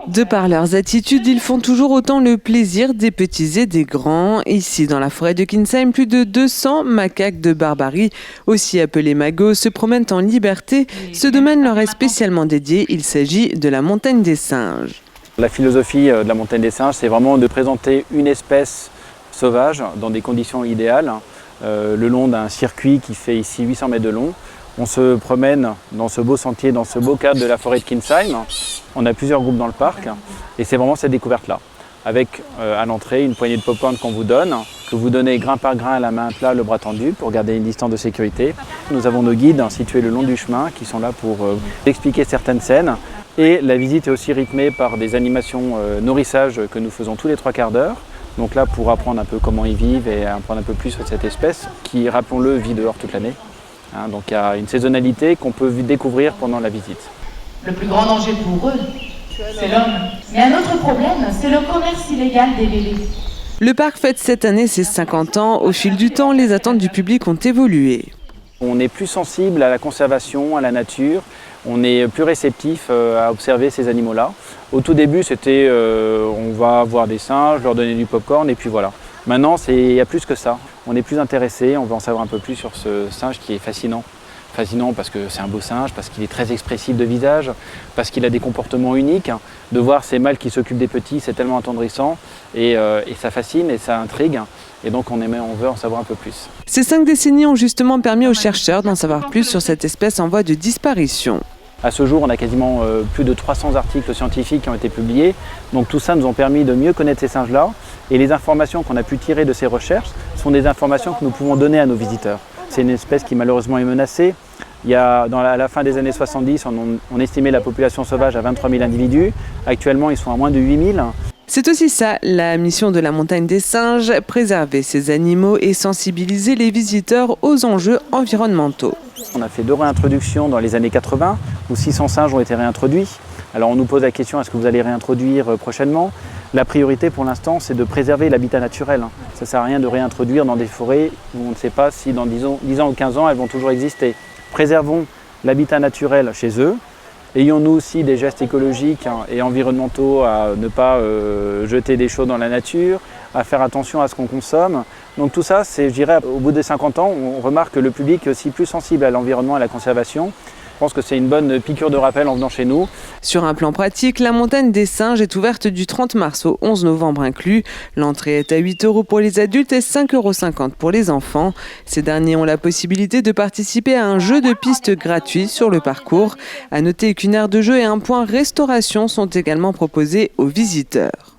De par leurs attitudes, ils font toujours autant le plaisir des petits et des grands. Ici, dans la forêt de Kinsheim, plus de 200 macaques de Barbarie, aussi appelés magos, se promènent en liberté. Ce domaine leur est spécialement dédié. Il s'agit de la montagne des singes. La philosophie de la montagne des singes, c'est vraiment de présenter une espèce sauvage dans des conditions idéales, le long d'un circuit qui fait ici 800 mètres de long. On se promène dans ce beau sentier, dans ce beau cadre de la forêt de Kinsheim. On a plusieurs groupes dans le parc et c'est vraiment cette découverte-là. Avec à l'entrée une poignée de pop-corn qu'on vous donne, que vous donnez grain par grain à la main plat, le bras tendu pour garder une distance de sécurité. Nous avons nos guides situés le long du chemin qui sont là pour expliquer certaines scènes. Et la visite est aussi rythmée par des animations nourrissage que nous faisons tous les 3 quarts d'heure. Donc là pour apprendre un peu comment ils vivent et apprendre un peu plus sur cette espèce qui, rappelons-le, vit dehors toute l'année. Donc il y a une saisonnalité qu'on peut découvrir pendant la visite. Le plus grand danger pour eux, c'est l'homme. Mais un autre problème, c'est le commerce illégal des bébés. Le parc fête cette année ses 50 ans. Au fil du temps, les attentes du public ont évolué. On est plus sensible à la conservation, à la nature. On est plus réceptif à observer ces animaux-là. Au tout début, c'était on va voir des singes, leur donner du pop-corn et puis voilà. Maintenant, il y a plus que ça. On est plus intéressé, on veut en savoir un peu plus sur ce singe qui est fascinant. Fascinant parce que c'est un beau singe, parce qu'il est très expressif de visage, parce qu'il a des comportements uniques. De voir ces mâles qui s'occupent des petits, c'est tellement attendrissant et ça fascine et ça intrigue. Et donc on veut en savoir un peu plus. Ces 5 décennies ont justement permis aux chercheurs d'en savoir plus sur cette espèce en voie de disparition. À ce jour, on a quasiment plus de 300 articles scientifiques qui ont été publiés. Donc tout ça nous a permis de mieux connaître ces singes-là. Et les informations qu'on a pu tirer de ces recherches sont des informations que nous pouvons donner à nos visiteurs. C'est une espèce qui malheureusement est menacée. À la fin des années 70, on estimait la population sauvage à 23 000 individus. Actuellement, ils sont à moins de 8 000. C'est aussi ça, la mission de la montagne des singes, préserver ces animaux et sensibiliser les visiteurs aux enjeux environnementaux. On a fait 2 réintroductions dans les années 80, où 600 singes ont été réintroduits. Alors on nous pose la question, est-ce que vous allez réintroduire prochainement? La priorité pour l'instant, c'est de préserver l'habitat naturel. Ça ne sert à rien de réintroduire dans des forêts où on ne sait pas si dans 10 ans ou 15 ans, elles vont toujours exister. Préservons l'habitat naturel chez eux. Ayons-nous aussi des gestes écologiques et environnementaux à ne pas jeter des choses dans la nature, à faire attention à ce qu'on consomme. Donc tout ça, je dirais, au bout des 50 ans, on remarque que le public est aussi plus sensible à l'environnement et à la conservation. Je pense que c'est une bonne piqûre de rappel en venant chez nous. Sur un plan pratique, la montagne des singes est ouverte du 30 mars au 11 novembre inclus. L'entrée est à 8 € pour les adultes et 5,50 € pour les enfants. Ces derniers ont la possibilité de participer à un jeu de piste gratuit sur le parcours. À noter qu'une aire de jeu et un point restauration sont également proposés aux visiteurs.